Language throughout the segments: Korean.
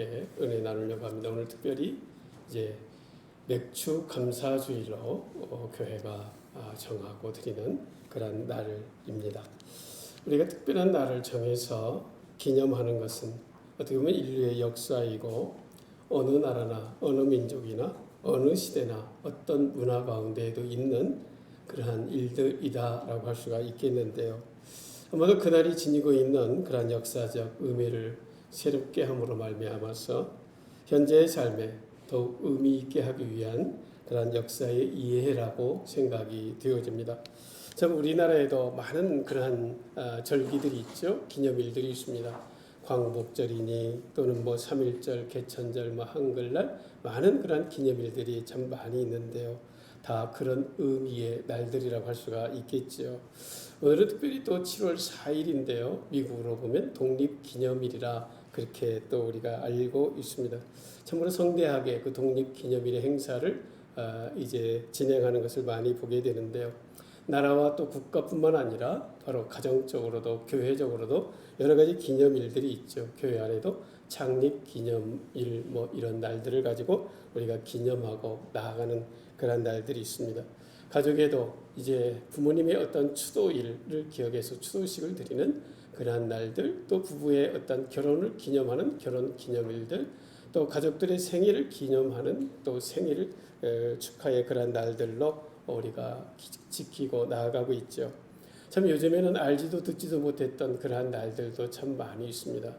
은혜 나누려고 합니다. 오늘 특별히 이제 맥주 감사주일로 교회가 정하고 드리는 그런 날입니다. 우리가 특별한 날을 정해서 기념하는 것은 어떻게 보면 인류의 역사이고 어느 나라나 어느 민족이나 어느 시대나 어떤 문화 가운데에도 있는 그러한 일들이다라고 할 수가 있겠는데요. 아마도 그날이 지니고 있는 그러한 역사적 의미를 새롭게 함으로 말미암아서 현재의 삶에 더욱 의미 있게 하기 위한 그런 역사의 이해라고 생각이 되어집니다. 참 우리나라에도 많은 그러한 절기들이 있죠. 기념일들이 있습니다. 광복절이니 또는 3.1절, 개천절, 한글날 많은 그런 기념일들이 참 많이 있는데요. 다 그런 의미의 날들이라고 할 수가 있겠죠. 오늘은 특별히 또 7월 4일인데요. 미국으로 보면 독립기념일이라 그렇게 또 우리가 알고 있습니다. 참으로 성대하게 그 독립기념일의 행사를 이제 진행하는 것을 많이 보게 되는데요. 나라와 또 국가뿐만 아니라 바로 가정적으로도 교회적으로도 여러 가지 기념일들이 있죠. 교회 안에도 창립기념일 이런 날들을 가지고 우리가 기념하고 나아가는 그런 날들이 있습니다. 가족에도 이제 부모님의 어떤 추도일을 기억해서 추도식을 드리는 그러한 날들, 또 부부의 어떤 결혼을 기념하는 결혼 기념일들, 또 가족들의 생일을 기념하는 또 생일 축하의 그러한 날들로 우리가 지키고 나아가고 있죠. 참 요즘에는 알지도 듣지도 못했던 그러한 날들도 참 많이 있습니다.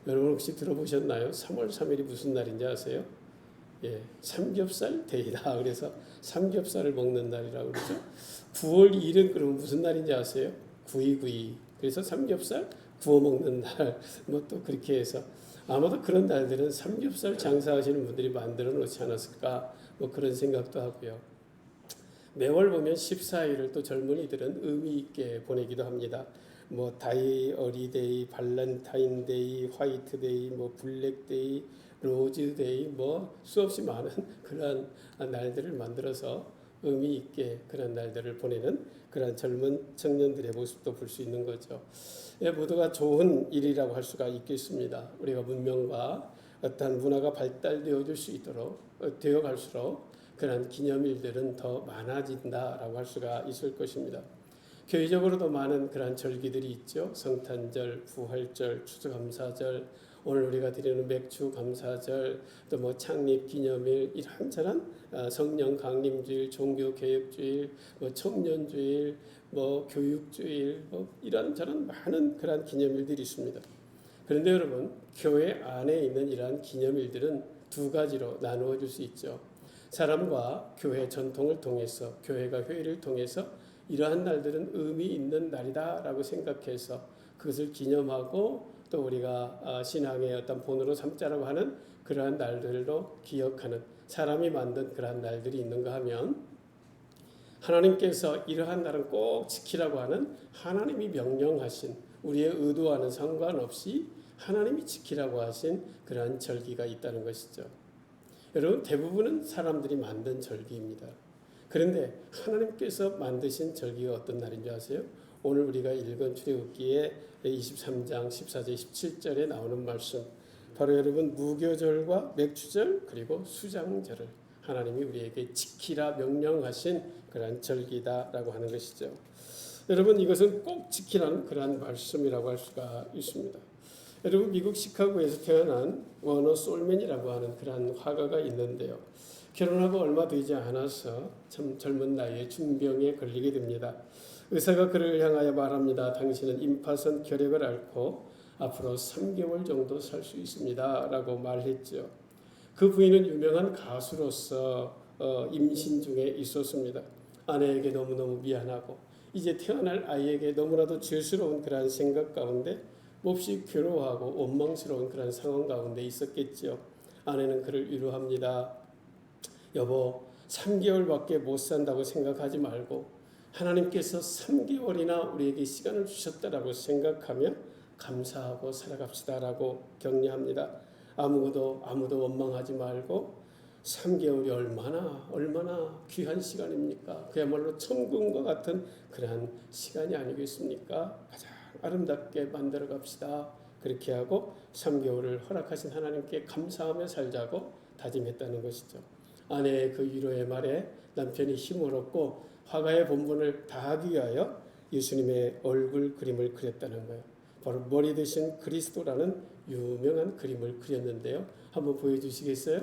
여러분 혹시 들어보셨나요? 3월 3일이 무슨 날인지 아세요? 예, 삼겹살 데이다. 그래서 삼겹살을 먹는 날이라고 그러죠. 9월 2일은 그럼 무슨 날인지 아세요? 9.22. 그래서 삼겹살 구워 먹는 날. 또 그렇게 해서 아마도 그런 날들은 삼겹살 장사하시는 분들이 만들어 놓지 않았을까? 그런 생각도 하고요. 매월 보면 14일을 또 젊은이들은 의미 있게 보내기도 합니다. 다이 어리데이, 발렌타인데이, 화이트데이, 블랙데이, 로즈데이, 수없이 많은 그런 날들을 만들어서 의미 있게 그런 날들을 보내는 그런 젊은 청년들의 모습도 볼 수 있는 거죠. 모두가 좋은 일이라고 할 수가 있겠습니다. 우리가 문명과 어떠한 문화가 발달되어질 수 있도록 되어갈수록 그런 기념일들은 더 많아진다라고 할 수가 있을 것입니다. 교회적으로도 많은 그런 절기들이 있죠. 성탄절, 부활절, 추수감사절, 오늘 우리가 드리는 맥주감사절, 또 창립기념일, 이런저런 성령 강림주일, 종교개혁주일, 청년주일, 교육주일, 이런저런 많은 그런 기념일들이 있습니다. 그런데 여러분, 교회 안에 있는 이러한 기념일들은 두 가지로 나누어질 수 있죠. 사람과 교회 전통을 통해서, 교회가 회의를 통해서 이러한 날들은 의미 있는 날이다라고 생각해서 그것을 기념하고 또 우리가 신앙의 어떤 본으로 삼자라고 하는 그러한 날들로 기억하는 사람이 만든 그러한 날들이 있는가 하면 하나님께서 이러한 날은 꼭 지키라고 하는 하나님이 명령하신 우리의 의도와는 상관없이 하나님이 지키라고 하신 그러한 절기가 있다는 것이죠. 여러분 대부분은 사람들이 만든 절기입니다. 그런데 하나님께서 만드신 절기가 어떤 날인지 아세요? 오늘 우리가 읽은 출애굽기의 23장 14절 17절에 나오는 말씀, 바로 여러분 무교절과 맥주절 그리고 수장절을 하나님이 우리에게 지키라 명령하신 그러한 절기다라고 하는 것이죠. 여러분 이것은 꼭 지키라는 그러한 말씀이라고 할 수가 있습니다. 여러분 미국 시카고에서 태어난 워너 솔맨이라고 하는 그러한 화가가 있는데요. 결혼하고 얼마 되지 않아서 참 젊은 나이에 중병에 걸리게 됩니다. 의사가 그를 향하여 말합니다. 당신은 임파선 결핵을 앓고 앞으로 3개월 정도 살 수 있습니다. 라고 말했죠. 그 부인은 유명한 가수로서 임신 중에 있었습니다. 아내에게 너무너무 미안하고 이제 태어날 아이에게 너무나도 죄스러운 그런 생각 가운데 몹시 괴로워하고 원망스러운 그런 상황 가운데 있었겠죠. 아내는 그를 위로합니다. 여보, 3개월밖에 못 산다고 생각하지 말고 하나님께서 3개월이나 우리에게 시간을 주셨다라고 생각하며 감사하고 살아갑시다라고 격려합니다. 아무도 원망하지 말고 3개월이 얼마나 귀한 시간입니까? 그야말로 천국과 같은 그러한 시간이 아니겠습니까? 가장 아름답게 만들어 갑시다. 그렇게 하고 3개월을 허락하신 하나님께 감사하며 살자고 다짐했다는 것이죠. 아내의 그 위로의 말에 남편이 힘을 얻고 화가의 본분을 다하기 위하여 예수님의 얼굴 그림을 그렸다는 거예요. 바로 머리 대신 그리스도라는 유명한 그림을 그렸는데요. 한번 보여주시겠어요?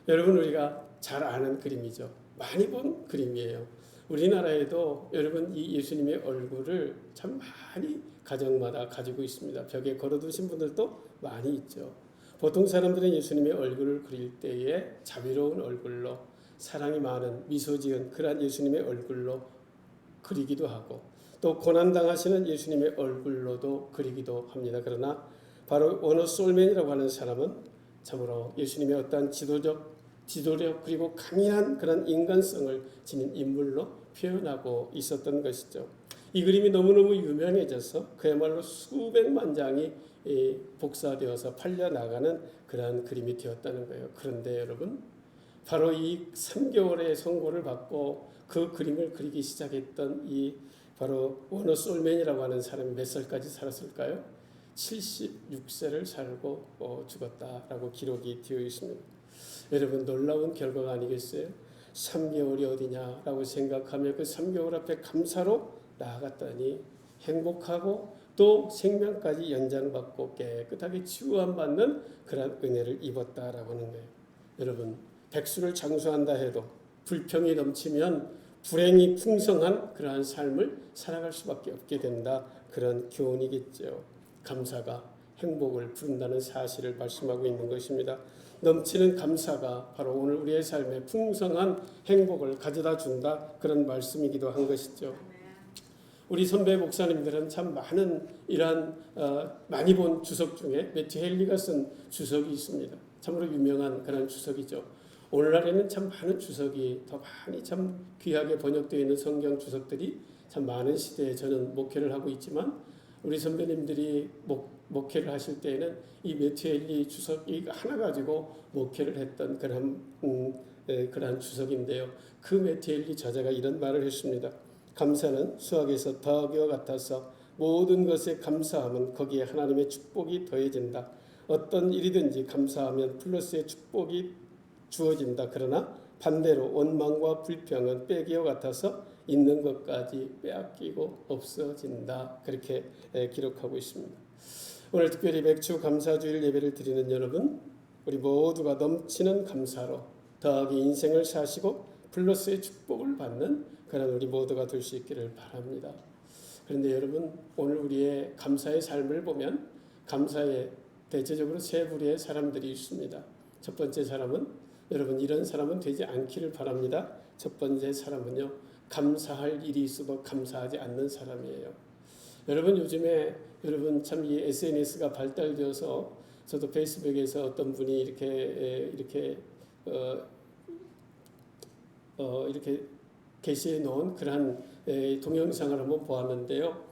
여러분, 우리가 잘 아는 그림이죠. 많이 본 그림이에요. 우리나라에도 여러분 이 예수님의 얼굴을 참 많이 가정마다 가지고 있습니다. 벽에 걸어두신 분들도 많이 있죠. 보통 사람들은 예수님의 얼굴을 그릴 때에 자비로운 얼굴로, 사랑이 많은 미소 지은 그러한 예수님의 얼굴로 그리기도 하고, 또 고난당하시는 예수님의 얼굴로도 그리기도 합니다. 그러나 바로 워너 솔맨이라고 하는 사람은 참으로 예수님의 어떠한 지도력 그리고 강인한 그런 인간성을 지닌 인물로 표현하고 있었던 것이죠. 이 그림이 너무너무 유명해져서 그야말로 수백만 장이 복사되어서 팔려나가는 그러한 그림이 되었다는 거예요. 그런데 여러분, 바로 이 3개월의 선고를 받고 그 그림을 그리기 시작했던 이 바로 워너 솔맨이라고 하는 사람이 몇 살까지 살았을까요? 76세를 살고 죽었다라고 기록이 되어 있습니다. 여러분, 놀라운 결과가 아니겠어요? 3개월이 어디냐라고 생각하며 그 3개월 앞에 감사로 나아갔더니 행복하고 또 생명까지 연장받고 깨끗하게 치유함받는 그런 은혜를 입었다라고 하는 거예요. 여러분, 백수를 장수한다 해도 불평이 넘치면 불행이 풍성한 그러한 삶을 살아갈 수밖에 없게 된다. 그런 교훈이겠죠. 감사가 행복을 부른다는 사실을 말씀하고 있는 것입니다. 넘치는 감사가 바로 오늘 우리의 삶에 풍성한 행복을 가져다 준다. 그런 말씀이기도 한 것이죠. 우리 선배 목사님들은 참 많은 이러한 많이 본 주석 중에 매튜 헨리가 쓴 주석이 있습니다. 참으로 유명한 그런 주석이죠. 오늘날에는 참 많은 주석이 더 많이 참 귀하게 번역되어 있는 성경 주석들이 참 많은 시대에 저는 목회를 하고 있지만, 우리 선배님들이 목회를 하실 때에는 이 매튜 헨리 주석이 하나 가지고 목회를 했던 그런 주석인데요. 그 매튜 헨리 저자가 이런 말을 했습니다. 감사는 수학에서 더하기와 같아서 모든 것에 감사하면 거기에 하나님의 축복이 더해진다. 어떤 일이든지 감사하면 플러스의 축복이 주어진다. 그러나 반대로 원망과 불평은 빼기와 같아서 있는 것까지 빼앗기고 없어진다. 그렇게 기록하고 있습니다. 오늘 특별히 맥주 감사주일 예배를 드리는 여러분, 우리 모두가 넘치는 감사로 더하기 인생을 사시고 플러스의 축복을 받는 그런 우리 모두가 될 수 있기를 바랍니다. 그런데 여러분, 오늘 우리의 감사의 삶을 보면 감사에 대체적으로 세 부류의 사람들이 있습니다. 첫 번째 사람은, 여러분 이런 사람은 되지 않기를 바랍니다. 첫 번째 사람은요, 감사할 일이 있어도 감사하지 않는 사람이에요. 여러분, 요즘에 여러분 참 이 SNS가 발달되어서 저도 페이스북에서 어떤 분이 이렇게 게시해 놓은 그러한 동영상을 한번 보았는데요.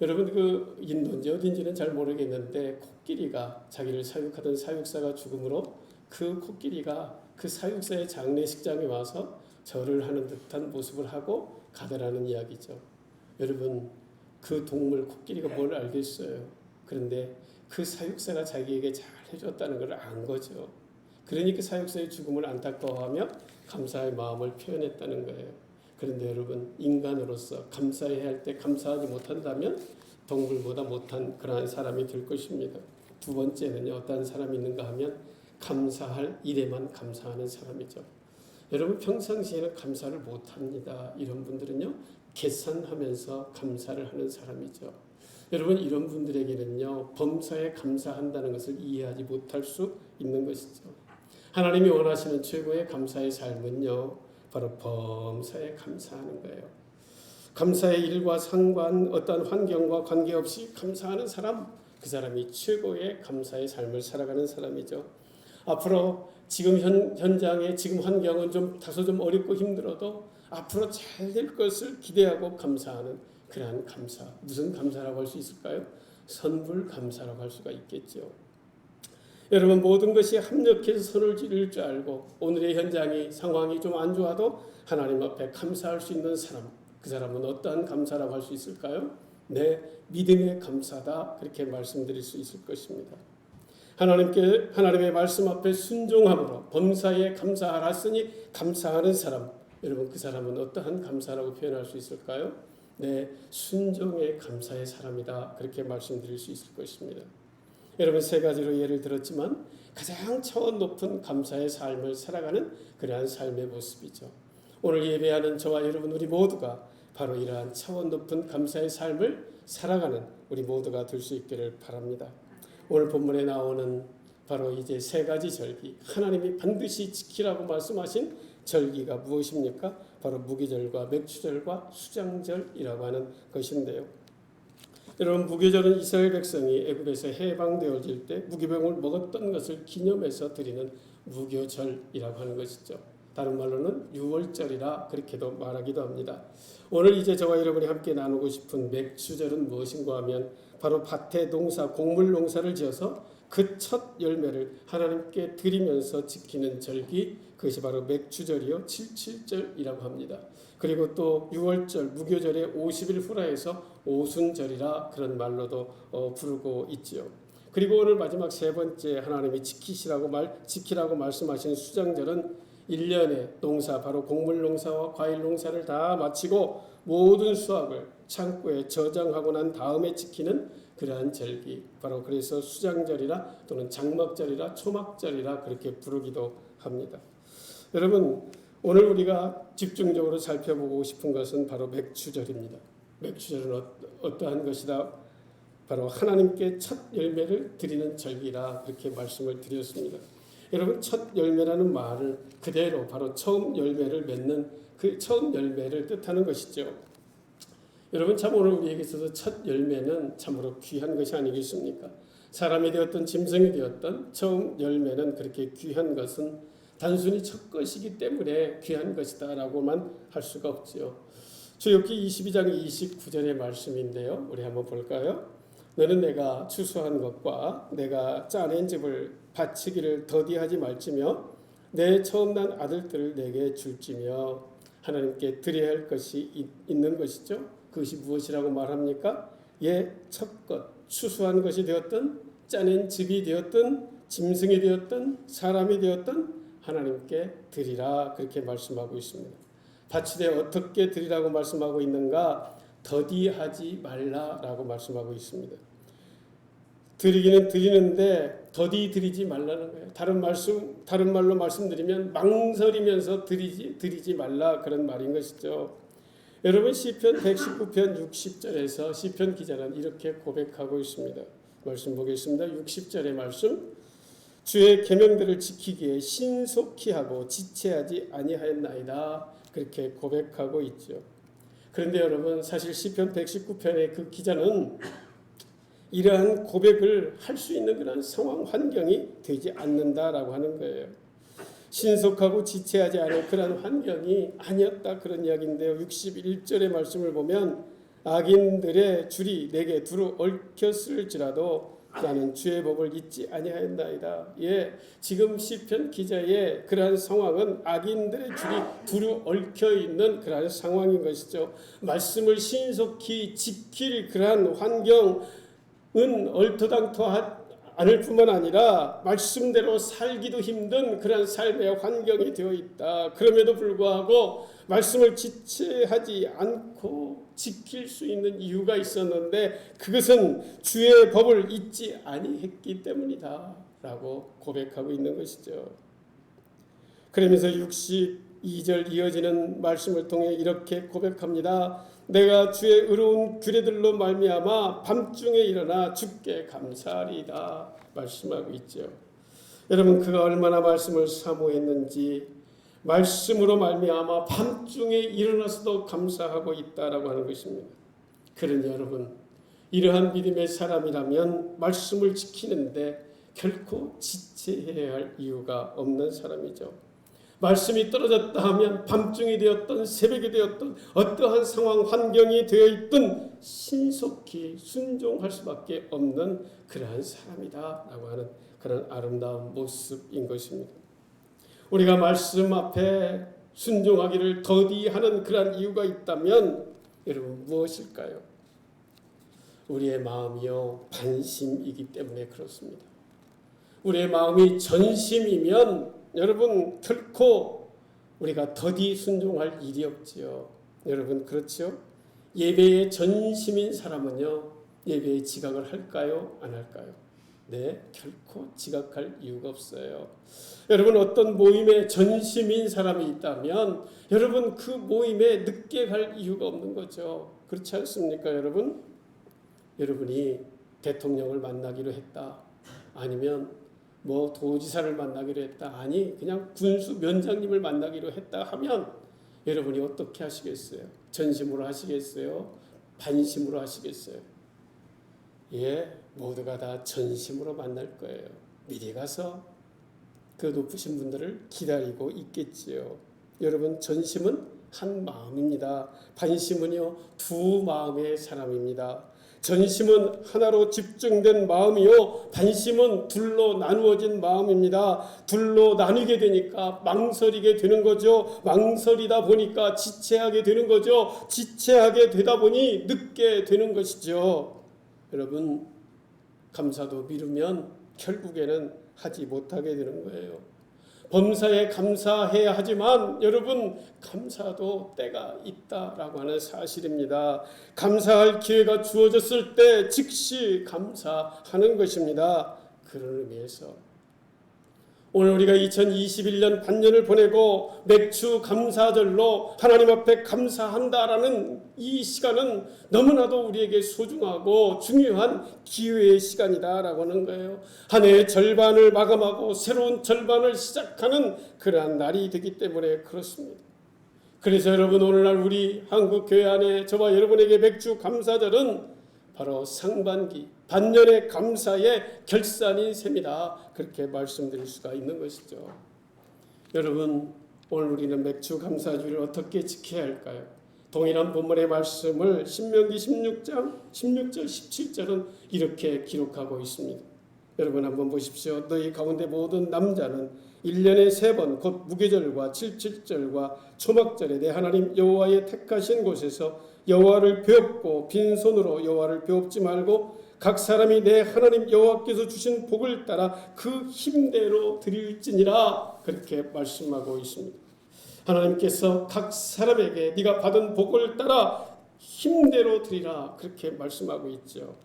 여러분, 그 인도인지 어딘지는 잘 모르겠는데 코끼리가 자기를 사육하던 사육사가 죽음으로 그 코끼리가 그 사육사의 장례식장에 와서 절을 하는 듯한 모습을 하고 가더라는 이야기죠. 여러분, 그 동물 코끼리가 뭘 알겠어요. 그런데 그 사육사가 자기에게 잘 해줬다는 걸 안 거죠. 그러니까 사육사의 죽음을 안타까워하며 감사의 마음을 표현했다는 거예요. 그런데 여러분, 인간으로서 감사해야 할 때 감사하지 못한다면 동물보다 못한 그러한 사람이 될 것입니다. 두 번째는요, 어떤 사람이 있는가 하면 감사할 일에만 감사하는 사람이죠. 여러분, 평상시에는 감사를 못합니다. 이런 분들은요, 계산하면서 감사를 하는 사람이죠. 여러분, 이런 분들에게는요, 범사에 감사한다는 것을 이해하지 못할 수 있는 것이죠. 하나님이 원하시는 최고의 감사의 삶은요, 바로 범사에 감사하는 거예요. 감사의 일과 상관, 어떤 환경과 관계없이 감사하는 사람, 그 사람이 최고의 감사의 삶을 살아가는 사람이죠. 앞으로 지금 현장에 지금 환경은 다소 어렵고 힘들어도 앞으로 잘 될 것을 기대하고 감사하는 그러한 감사. 무슨 감사라고 할 수 있을까요? 선불 감사라고 할 수가 있겠죠. 여러분, 모든 것이 합력해서 선을 지를 줄 알고 오늘의 현장이 상황이 좀 안 좋아도 하나님 앞에 감사할 수 있는 사람, 그 사람은 어떠한 감사라고 할 수 있을까요? 내 믿음의 감사다 그렇게 말씀드릴 수 있을 것입니다. 하나님의 말씀 앞에 순종함으로 범사에 감사하였으니 감사하는 사람, 여러분 그 사람은 어떠한 감사라고 표현할 수 있을까요? 내 순종의 감사의 사람이다 그렇게 말씀드릴 수 있을 것입니다. 여러분 세 가지로 예를 들었지만 가장 차원 높은 감사의 삶을 살아가는 그러한 삶의 모습이죠. 오늘 예배하는 저와 여러분 우리 모두가 바로 이러한 차원 높은 감사의 삶을 살아가는 우리 모두가 될 수 있기를 바랍니다. 오늘 본문에 나오는 바로 이제 세 가지 절기, 하나님이 반드시 지키라고 말씀하신 절기가 무엇입니까? 바로 무교절과 맥추절과 수장절이라고 하는 것인데요. 여러분 무교절은 이스라엘 백성이 애굽에서 해방되어질 때 무교병을 먹었던 것을 기념해서 드리는 무교절이라고 하는 것이죠. 다른 말로는 유월절이라 그렇게도 말하기도 합니다. 오늘 이제 저와 여러분이 함께 나누고 싶은 맥추절은 무엇인가 하면 바로 밭에 농사, 곡물 농사를 지어서 그 첫 열매를 하나님께 드리면서 지키는 절기, 그것이 바로 맥추절이요 77절이라고 합니다. 그리고 또 6월절 무교절의 50일 후라 해서 오순절이라 그런 말로도 부르고 있지요. 그리고 오늘 마지막 세 번째 하나님이 지키라고 말씀하신 수장절은 1년의 농사, 바로 곡물 농사와 과일 농사를 다 마치고 모든 수확을 창고에 저장하고 난 다음에 지키는 그러한 절기, 바로 그래서 수장절이라 또는 장막절이라 초막절이라 그렇게 부르기도 합니다. 여러분 오늘 우리가 집중적으로 살펴보고 싶은 것은 바로 맥추절입니다. 맥추절은 어떠한 것이다? 바로 하나님께 첫 열매를 드리는 절기라 그렇게 말씀을 드렸습니다. 여러분 첫 열매라는 말을 그대로 바로 처음 열매를 맺는 그 처음 열매를 뜻하는 것이죠. 여러분 참 오늘 우리에게 있어서 첫 열매는 참으로 귀한 것이 아니겠습니까? 사람이 되었던 짐승이 되었던 처음 열매는 그렇게 귀한 것은 단순히 첫 것이기 때문에 귀한 것이다라고만 할 수가 없지요. 출애굽기 22장 29절의 말씀인데요. 우리 한번 볼까요? 너는 내가 추수한 것과 내가 짜낸 집을 바치기를 더디하지 말지며 내 처음 난 아들들을 내게 줄지며 하나님께 드려야 할 것이 있는 것이죠. 그것이 무엇이라고 말합니까? 첫 것, 추수한 것이 되었든 짜낸 집이 되었든 짐승이 되었든 사람이 되었든 하나님께 드리라 그렇게 말씀하고 있습니다. 바치되 어떻게 드리라고 말씀하고 있는가? 더디하지 말라라고 말씀하고 있습니다. 드리기는 드리는데 더디 드리지 말라는 거예요. 다른 말로 말씀드리면 망설이면서 드리지 말라 그런 말인 것이죠. 여러분 시편 119편 60절에서 시편 기자는 이렇게 고백하고 있습니다. 말씀 보겠습니다. 60절의 말씀. 주의 계명들을 지키기에 신속히 하고 지체하지 아니하였나이다. 그렇게 고백하고 있죠. 그런데 여러분 사실 시편 119편의 그 기자는 이러한 고백을 할 수 있는 그런 상황 환경이 되지 않는다라고 하는 거예요. 신속하고 지체하지 않을 그런 환경이 아니었다 그런 이야기인데요. 61절의 말씀을 보면 악인들의 줄이 내게 두루 얽혔을지라도 나는 주의 법을 잊지 아니하였나이다. 지금 시편 기자의 그러한 상황은 악인들의 줄이 두루 얽혀 있는 그러한 상황인 것이죠. 말씀을 신속히 지킬 그러한 환경은 얼토당토 않을 뿐만 아니라 말씀대로 살기도 힘든 그런 삶의 환경이 되어 있다. 그럼에도 불구하고 말씀을 지체하지 않고 지킬 수 있는 이유가 있었는데 그것은 주의 법을 잊지 아니했기 때문이다 라고 고백하고 있는 것이죠. 그러면서 62절 이어지는 말씀을 통해 이렇게 고백합니다. 내가 주의 의로운 규례들로 말미암아 밤중에 일어나 주께 감사하리이다 말씀하고 있죠. 여러분 그가 얼마나 말씀을 사모했는지 말씀으로 말미암아 밤중에 일어나서도 감사하고 있다라고 하는 것입니다. 그러니 여러분 이러한 믿음의 사람이라면 말씀을 지키는데 결코 지체해야 할 이유가 없는 사람이죠. 말씀이 떨어졌다 하면 밤중이 되었든 새벽이 되었든 어떠한 상황 환경이 되어 있든 신속히 순종할 수밖에 없는 그러한 사람이다 라고 하는 그런 아름다운 모습인 것입니다. 우리가 말씀 앞에 순종하기를 더디하는 그러한 이유가 있다면 여러분 무엇일까요? 우리의 마음이요 반심이기 때문에 그렇습니다. 우리의 마음이 전심이면 여러분 결코 우리가 더디 순종할 일이 없지요. 여러분 그렇지요? 예배에 전심인 사람은요 예배에 지각을 할까요? 안 할까요? 네, 결코 지각할 이유가 없어요. 여러분 어떤 모임에 전심인 사람이 있다면 여러분 그 모임에 늦게 갈 이유가 없는 거죠. 그렇지 않습니까, 여러분? 여러분이 대통령을 만나기로 했다. 아니면 뭐 도지사를 만나기로 했다. 아니 그냥 군수 면장님을 만나기로 했다 하면 여러분이 어떻게 하시겠어요? 전심으로 하시겠어요? 반심으로 하시겠어요? 예, 모두가 다 전심으로 만날 거예요. 미리 가서 그 높으신 분들을 기다리고 있겠지요. 여러분 전심은 한 마음입니다. 반심은요 두 마음의 사람입니다. 전심은 하나로 집중된 마음이요 반심은 둘로 나누어진 마음입니다. 둘로 나뉘게 되니까 망설이게 되는 거죠. 망설이다 보니까 지체하게 되는 거죠. 지체하게 되다 보니 늦게 되는 것이죠. 여러분 감사도 미루면 결국에는 하지 못하게 되는 거예요. 범사에 감사해야 하지만 여러분 감사도 때가 있다라고 하는 사실입니다. 감사할 기회가 주어졌을 때 즉시 감사하는 것입니다. 그런 의미에서 오늘 우리가 2021년 반년을 보내고 맥주 감사절로 하나님 앞에 감사한다라는 이 시간은 너무나도 우리에게 소중하고 중요한 기회의 시간이다라고 하는 거예요. 한 해의 절반을 마감하고 새로운 절반을 시작하는 그러한 날이 되기 때문에 그렇습니다. 그래서 여러분 오늘날 우리 한국교회 안에 저와 여러분에게 맥주 감사절은 바로 상반기 반년의 감사의 결산인 셈이다. 그렇게 말씀드릴 수가 있는 것이죠. 여러분 오늘 우리는 맥주 감사주를 어떻게 지켜야 할까요? 동일한 본문의 말씀을 신명기 16장 16절 17절은 이렇게 기록하고 있습니다. 여러분 한번 보십시오. 너희 가운데 모든 남자는 1년에 3번 곧 무교절과 77절과 초막절에 내 하나님 여호와의 택하신 곳에서 여호와를 배웁고 빈손으로 여호와를 배웁지 말고 각 사람이 내 하나님 여호와께서 주신 복을 따라 그 힘대로 드릴지니라. 그렇게 말씀하고 있습니다. 하나님께서 각 사람에게 네가 받은 복을 따라 힘대로 드리라. 그렇게 말씀하고 있죠.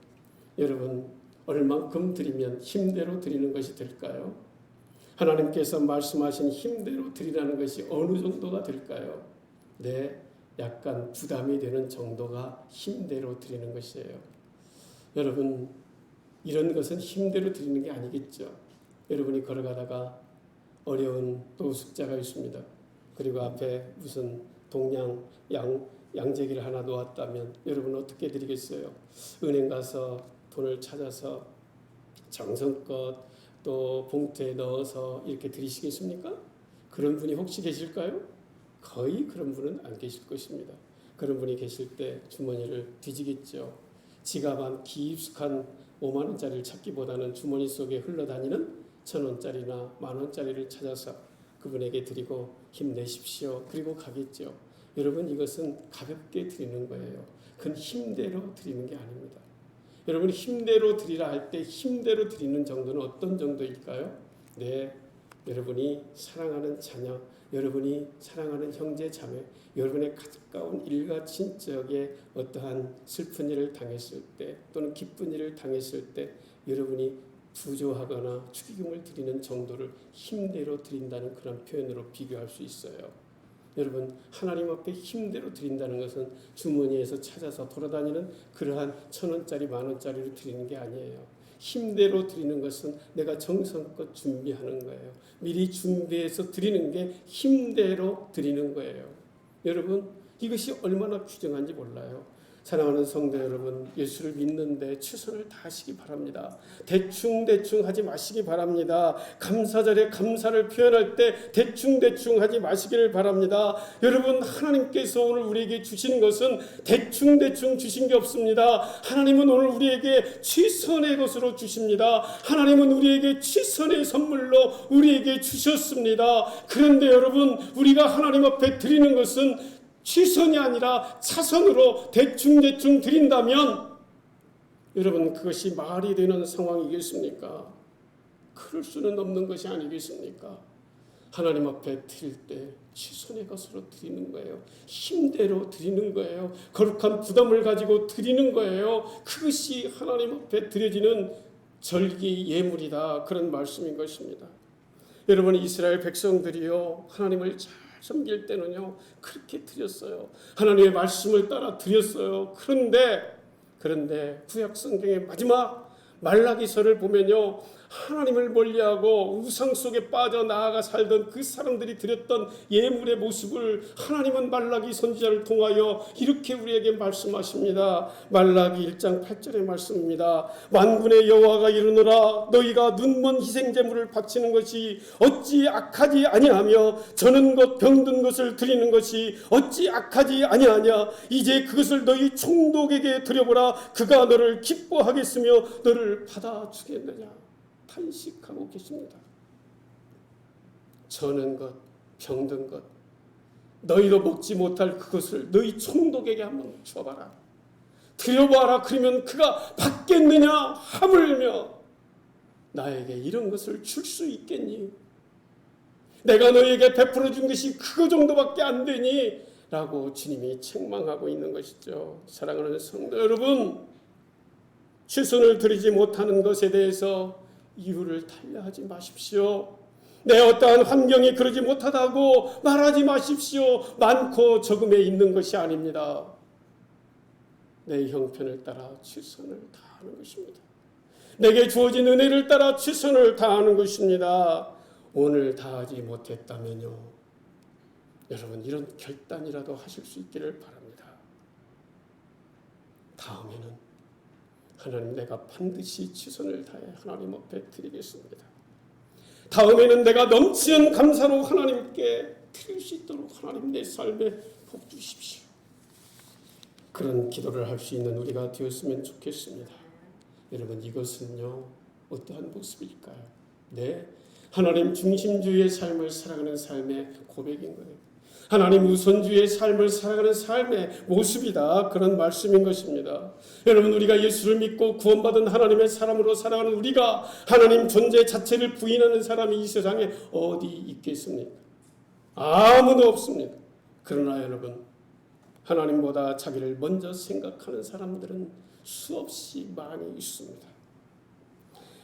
여러분 얼만큼 드리면 힘대로 드리는 것이 될까요? 하나님께서 말씀하신 힘대로 드리라는 것이 어느 정도가 될까요? 네, 약간 부담이 되는 정도가 힘대로 드리는 것이에요. 여러분 이런 것은 힘대로 드리는 게 아니겠죠. 여러분이 걸어가다가 어려운 노숙자가 있습니다. 그리고 앞에 무슨 동양 양재기를 하나 놓았다면 여러분 어떻게 드리겠어요? 은행 가서 돈을 찾아서 정성껏 또 봉투에 넣어서 이렇게 드리시겠습니까? 그런 분이 혹시 계실까요? 거의 그런 분은 안 계실 것입니다. 그런 분이 계실 때 주머니를 뒤지겠죠. 지갑 안 깊숙한 5만 원짜리를 찾기보다는 주머니 속에 흘러다니는 1,000원짜리나 10,000원짜리를 찾아서 그분에게 드리고 힘내십시오. 그리고 가겠죠. 여러분 이것은 가볍게 드리는 거예요. 그건 힘대로 드리는 게 아닙니다. 여러분 힘대로 드리라 할 때 힘대로 드리는 정도는 어떤 정도일까요? 네, 여러분이 사랑하는 자녀, 여러분이 사랑하는 형제 자매, 여러분의 가까운 일가 친척에 어떠한 슬픈 일을 당했을 때 또는 기쁜 일을 당했을 때 여러분이 부조하거나 축의금을 드리는 정도를 힘대로 드린다는 그런 표현으로 비교할 수 있어요. 여러분 하나님 앞에 힘대로 드린다는 것은 주머니에서 찾아서 돌아다니는 그러한 1,000원짜리 10,000원짜리를 드리는 게 아니에요. 힘대로 드리는 것은 내가 정성껏 준비하는 거예요. 미리 준비해서 드리는 게 힘대로 드리는 거예요. 여러분 이것이 얼마나 귀중한지 몰라요. 사랑하는 성도 여러분, 예수를 믿는데 최선을 다하시기 바랍니다. 대충 하지 마시기 바랍니다. 감사절에 감사를 표현할 때 대충 하지 마시기를 바랍니다. 여러분 하나님께서 오늘 우리에게 주시는 것은 대충 주신 게 없습니다. 하나님은 오늘 우리에게 최선의 것으로 주십니다. 하나님은 우리에게 최선의 선물로 우리에게 주셨습니다. 그런데 여러분 우리가 하나님 앞에 드리는 것은 최선이 아니라 차선으로 대충 드린다면 여러분, 그것이 말이 되는 상황이겠습니까? 그럴 수는 없는 것이 아니겠습니까? 하나님 앞에 드릴 때 최선의 것으로 드리는 거예요. 힘대로 드리는 거예요. 거룩한 부담을 가지고 드리는 거예요. 그것이 하나님 앞에 드려지는 절기 예물이다. 그런 말씀인 것입니다. 여러분, 이스라엘 백성들이요, 하나님을 잘 섬길 때는요 그렇게 드렸어요. 하나님의 말씀을 따라 드렸어요. 그런데 구약 성경의 마지막 말라기서를 보면요, 하나님을 멀리하고 우상 속에 빠져 나아가 살던 그 사람들이 드렸던 예물의 모습을 하나님은 말라기 선지자를 통하여 이렇게 우리에게 말씀하십니다. 말라기 1장 8절의 말씀입니다. 만군의 여호와가 이르노라, 너희가 눈먼 희생제물을 바치는 것이 어찌 악하지 아니하며 저는 것 병든 것을 드리는 것이 어찌 악하지 아니하냐. 이제 그것을 너희 총독에게 드려보라. 그가 너를 기뻐하겠으며 너를 받아주겠느냐. 탄식하고 계십니다. 저는 것, 병든 것, 너희도 먹지 못할 그것을 너희 총독에게 한번 줘봐라. 드려봐라. 그러면 그가 받겠느냐. 하물며 나에게 이런 것을 줄 수 있겠니? 내가 너희에게 베풀어 준 것이 그거 정도밖에 안 되니? 라고 주님이 책망하고 있는 것이죠. 사랑하는 성도 여러분, 최선을 드리지 못하는 것에 대해서 이유를 달리하지 마십시오. 내 어떠한 환경이 그러지 못하다고 말하지 마십시오. 많고 적음에 있는 것이 아닙니다. 내 형편을 따라 최선을 다하는 것입니다. 내게 주어진 은혜를 따라 최선을 다하는 것입니다. 오늘 다하지 못했다면요, 여러분 이런 결단이라도 하실 수 있기를 바랍니다. 다음에는 하나님, 내가 반드시 최선을 다해 하나님 앞에 드리겠습니다. 다음에는 내가 넘치는 감사로 하나님께 드릴 수 있도록 하나님 내 삶에 복 주십시오. 그런 기도를 할 수 있는 우리가 되었으면 좋겠습니다. 여러분, 이것은요 어떠한 모습일까요? 네, 하나님 중심주의의 삶을 살아가는 삶의 고백인 거예요. 하나님 우선주의의 삶을 살아가는 삶의 모습이다. 그런 말씀인 것입니다. 여러분, 우리가 예수를 믿고 구원받은 하나님의 사람으로 살아가는 우리가 하나님 존재 자체를 부인하는 사람이 이 세상에 어디 있겠습니까? 아무도 없습니다. 그러나 여러분, 하나님보다 자기를 먼저 생각하는 사람들은 수없이 많이 있습니다.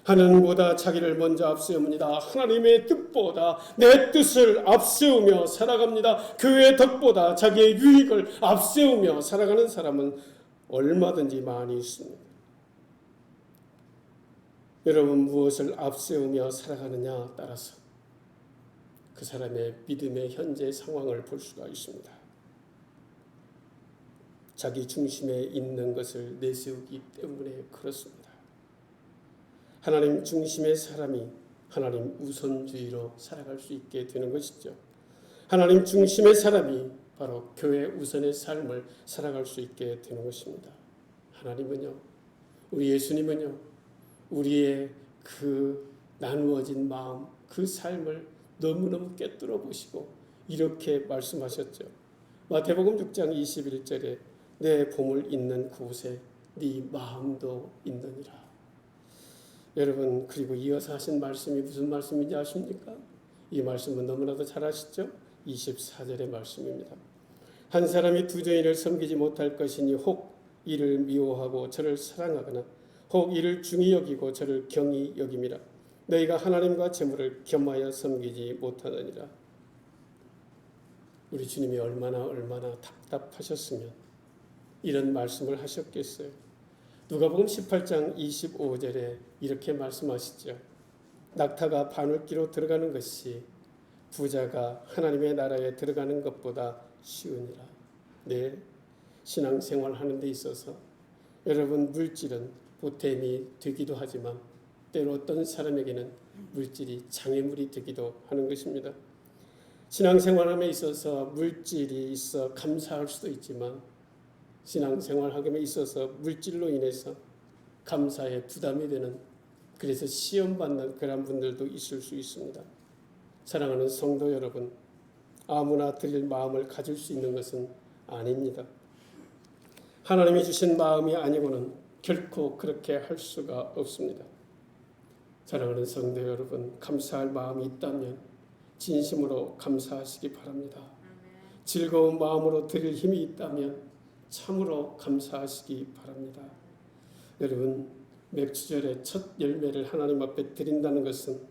하나님보다 자기를 먼저 앞세웁니다. 하나님의 뜻보다 내 뜻을 앞세우며 살아갑니다. 교회의 덕보다 자기의 유익을 앞세우며 살아가는 사람은 얼마든지 많이 있습니다. 여러분, 무엇을 앞세우며 살아가느냐 따라서 그 사람의 믿음의 현재 상황을 볼 수가 있습니다. 자기 중심에 있는 것을 내세우기 때문에 그렇습니다. 하나님 중심의 사람이 하나님 우선주의로 살아갈 수 있게 되는 것이죠. 하나님 중심의 사람이 바로 교회 우선의 삶을 살아갈 수 있게 되는 것입니다. 하나님은요, 우리 예수님은요, 우리의 그 나누어진 마음, 그 삶을 너무너무 꿰뚫어 보시고 이렇게 말씀하셨죠. 마태복음 6장 21절에 내 보물 있는 곳에 네 마음도 있느니라. 여러분, 그리고 이어서 하신 말씀이 무슨 말씀인지 아십니까? 이 말씀은 너무나도 잘 아시죠? 24절의 말씀입니다. 한 사람이 두 종이를 섬기지 못할 것이니 혹 이를 미워하고 저를 사랑하거나 혹 이를 중히 여기고 저를 경히 여김이라. 너희가 하나님과 재물을 겸하여 섬기지 못하느니라. 우리 주님이 얼마나 답답하셨으면 이런 말씀을 하셨겠어요. 누가복음 18장 25절에 이렇게 말씀하시죠. 낙타가 바늘기로 들어가는 것이 부자가 하나님의 나라에 들어가는 것보다 쉬우니라. 네, 신앙생활 하는 데 있어서 여러분, 물질은 보탬이 되기도 하지만 때로 어떤 사람에게는 물질이 장애물이 되기도 하는 것입니다. 신앙생활함에 있어서 물질이 있어 감사할 수도 있지만 신앙생활하기에 있어서 물질로 인해서 감사에 부담이 되는, 그래서 시험받는 그런 분들도 있을 수 있습니다. 사랑하는 성도 여러분, 아무나 드릴 마음을 가질 수 있는 것은 아닙니다. 하나님이 주신 마음이 아니고는 결코 그렇게 할 수가 없습니다. 사랑하는 성도 여러분, 감사할 마음이 있다면 진심으로 감사하시기 바랍니다. 즐거운 마음으로 드릴 힘이 있다면 참으로 감사하시기 바랍니다. 여러분, 맥주절의 첫 열매를 하나님 앞에 드린다는 것은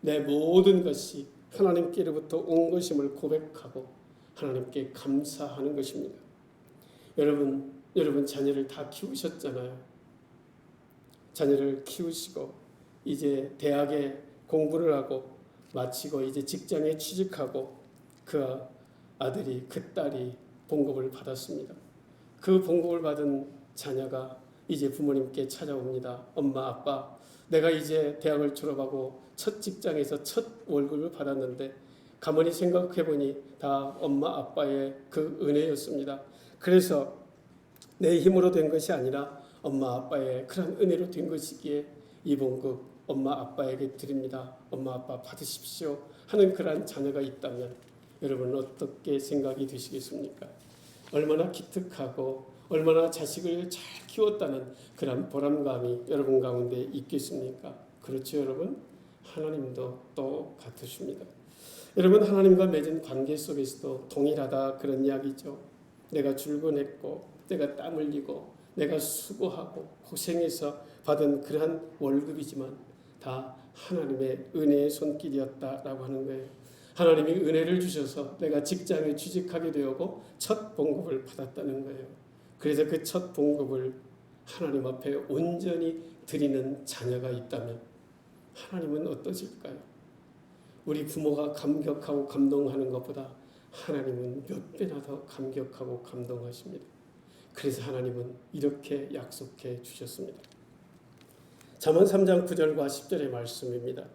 내 모든 것이 하나님께로부터 온 것임을 고백하고 하나님께 감사하는 것입니다. 여러분 자녀를 다 키우셨잖아요. 자녀를 키우시고 이제 대학에 공부를 하고 마치고 이제 직장에 취직하고 그 아들이 그 딸이 봉급을 받았습니다. 그 봉급을 받은 자녀가 이제 부모님께 찾아옵니다. 엄마, 아빠, 내가 이제 대학을 졸업하고 첫 직장에서 첫 월급을 받았는데 가만히 생각해보니 다 엄마, 아빠의 그 은혜였습니다. 그래서 내 힘으로 된 것이 아니라 엄마, 아빠의 그런 은혜로 된 것이기에 이 봉급 엄마, 아빠에게 드립니다. 엄마, 아빠 받으십시오 하는 그런 자녀가 있다면 여러분 어떻게 생각이 드시겠습니까? 얼마나 기특하고 얼마나 자식을 잘 키웠다는 그런 보람감이 여러분 가운데 있겠습니까? 그렇죠, 여러분? 하나님도 똑같으십니다. 여러분, 하나님과 맺은 관계 속에서도 동일하다 그런 이야기죠. 내가 출근했고 내가 땀 흘리고 내가 수고하고 고생해서 받은 그러한 월급이지만 다 하나님의 은혜의 손길이었다라고 하는 거예요. 하나님이 은혜를 주셔서 내가 직장에 취직하게 되었고 첫 봉급을 받았다는 거예요. 그래서 그 첫 봉급을 하나님 앞에 온전히 드리는 자녀가 있다면 하나님은 어떠실까요? 우리 부모가 감격하고 감동하는 것보다 하나님은 몇 배나 더 감격하고 감동하십니다. 그래서 하나님은 이렇게 약속해 주셨습니다. 잠언 3장 9절과 10절의 말씀입니다.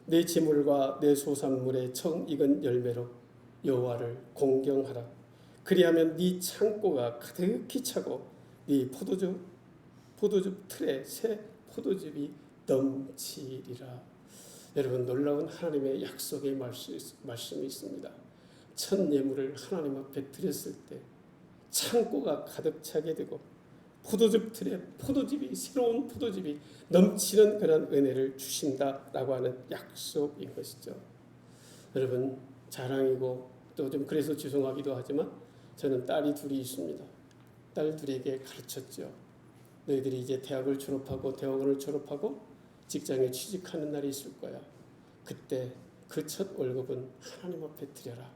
내 재물과 내 소산물의 청 익은 열매로 여호와를 공경하라. 그리하면 네 창고가 가득히 차고 네 포도즙 틀에 새 포도즙이 넘치리라. 여러분, 놀라운 하나님의 약속의 말씀이 있습니다. 첫 예물을 하나님 앞에 드렸을 때 창고가 가득 차게 되고 포도즙 틀에 새로운 포도즙이 넘치는 그런 은혜를 주신다라고 하는 약속인 것이죠. 여러분, 자랑이고 또 좀 그래서 죄송하기도 하지만 저는 딸이 둘이 있습니다. 딸 둘에게 가르쳤죠. 너희들이 이제 대학을 졸업하고 대학원을 졸업하고 직장에 취직하는 날이 있을 거야. 그때 그 첫 월급은 하나님 앞에 드려라.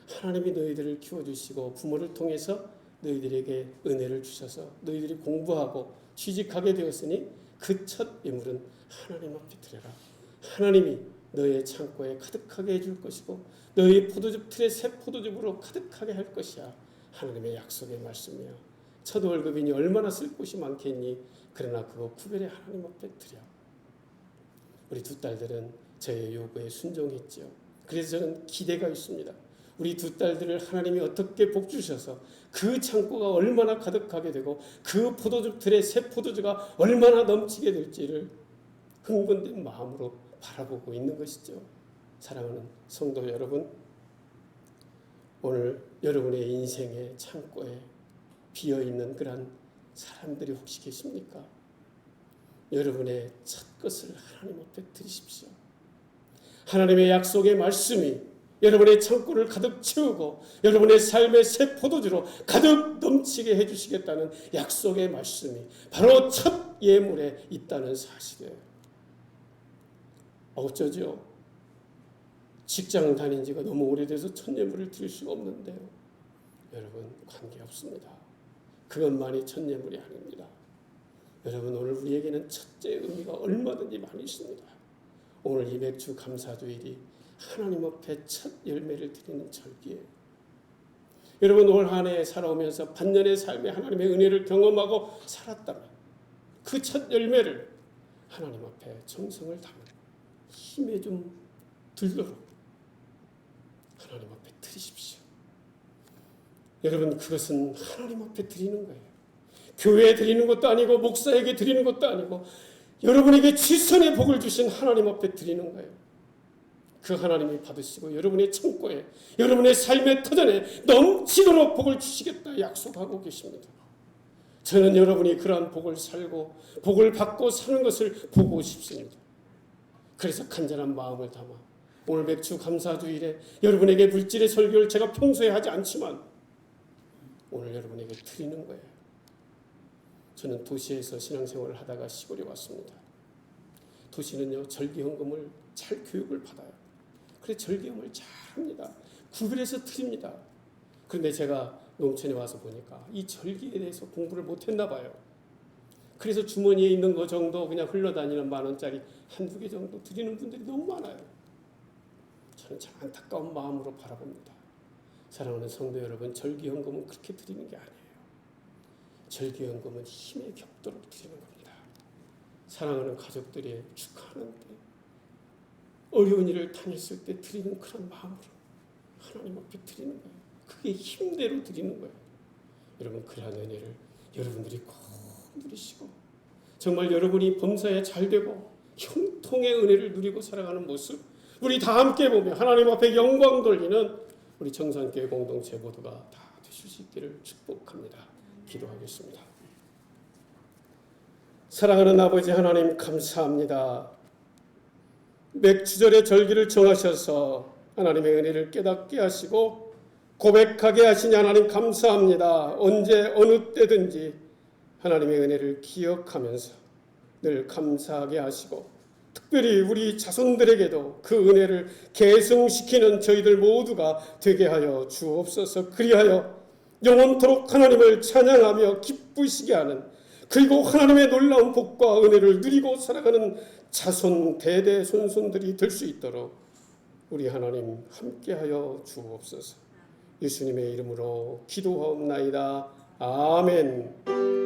하나님이 너희들을 키워주시고 부모를 통해서 너희들에게 은혜를 주셔서 너희들이 공부하고 취직하게 되었으니 그 첫 예물은 하나님 앞에 드려라. 하나님이 너의 창고에 가득하게 해줄 것이고 너의 포도즙 틀에 새 포도즙으로 가득하게 할 것이야. 하나님의 약속의 말씀이야. 첫 월급이니 얼마나 쓸 곳이 많겠니? 그러나 그거 구별해 하나님 앞에 드려. 우리 두 딸들은 저의 요구에 순종했죠. 그래서 저는 기대가 있습니다. 우리 두 딸들을 하나님이 어떻게 복 주셔서 그 창고가 얼마나 가득하게 되고 그 포도즙 틀에 새 포도주가 얼마나 넘치게 될지를 흥분된 마음으로 바라보고 있는 것이죠. 사랑하는 성도 여러분, 오늘 여러분의 인생의 창고에 비어있는 그런 사람들이 혹시 계십니까? 여러분의 첫 것을 하나님 앞에 드리십시오. 하나님의 약속의 말씀이 여러분의 창고를 가득 채우고 여러분의 삶의 새 포도주로 가득 넘치게 해주시겠다는 약속의 말씀이 바로 첫 예물에 있다는 사실이에요. 어쩌죠? 직장 다닌 지가 너무 오래돼서 첫 예물을 드릴 수가 없는데요. 여러분, 관계없습니다. 그것만이 첫 예물이 아닙니다. 여러분, 오늘 우리에게는 첫째 의미가 얼마든지 많이 있습니다. 오늘 이 맥주 감사주일이 하나님 앞에 첫 열매를 드리는 절기예요. 여러분, 올 한 해 살아오면서 반년의 삶에 하나님의 은혜를 경험하고 살았다면 그 첫 열매를 하나님 앞에 정성을 담은 힘에 좀 들도록 하나님 앞에 드리십시오. 여러분, 그것은 하나님 앞에 드리는 거예요. 교회에 드리는 것도 아니고 목사에게 드리는 것도 아니고 여러분에게 지선의 복을 주신 하나님 앞에 드리는 거예요. 그 하나님이 받으시고 여러분의 창고에 여러분의 삶의 터전에 넘치도록 복을 주시겠다 약속하고 계십니다. 저는 여러분이 그러한 복을 살고 복을 받고 사는 것을 보고 싶습니다. 그래서 간절한 마음을 담아 오늘 맥주 감사주일에 여러분에게 물질의 설교를 제가 평소에 하지 않지만 오늘 여러분에게 드리는 거예요. 저는 도시에서 신앙생활을 하다가 시골에 왔습니다. 도시는요, 절기헌금을 잘 교육을 받아요. 그래서 절기헌금을 잘 합니다. 구별해서 드립니다. 그런데 제가 농촌에 와서 보니까 이 절기에 대해서 공부를 못했나 봐요. 그래서 주머니에 있는 거 정도 그냥 흘러다니는 10,000원짜리 한두 개 정도 드리는 분들이 너무 많아요. 저는 참 안타까운 마음으로 바라봅니다. 사랑하는 성도 여러분, 절기헌금은 그렇게 드리는 게 아니에요. 절기헌금은 힘에 겹도록 드리는 겁니다. 사랑하는 가족들이 축하하는 때, 어려운 일을 당했을 때 드리는 그런 마음으로 하나님 앞에 드리는 거예요. 그게 힘대로 드리는 거예요. 여러분, 그러한 은혜를 여러분들이 꼭 누리시고 정말 여러분이 범사에 잘 되고 형통의 은혜를 누리고 살아가는 모습 우리 다 함께 보며 하나님 앞에 영광 돌리는 우리 정산교회 공동체 모두가 다 되실 수 있기를 축복합니다. 기도하겠습니다. 사랑하는 아버지 하나님, 감사합니다. 맥주절의 절기를 정하셔서 하나님의 은혜를 깨닫게 하시고 고백하게 하시니 하나님 감사합니다. 언제 어느 때든지 하나님의 은혜를 기억하면서 늘 감사하게 하시고 특별히 우리 자손들에게도 그 은혜를 계승시키는 저희들 모두가 되게 하여 주옵소서. 그리하여 영원토록 하나님을 찬양하며 기쁘시게 하는, 그리고 하나님의 놀라운 복과 은혜를 누리고 살아가는 자손 대대손손들이 될 수 있도록 우리 하나님 함께하여 주옵소서. 예수님의 이름으로 기도하옵나이다. 아멘.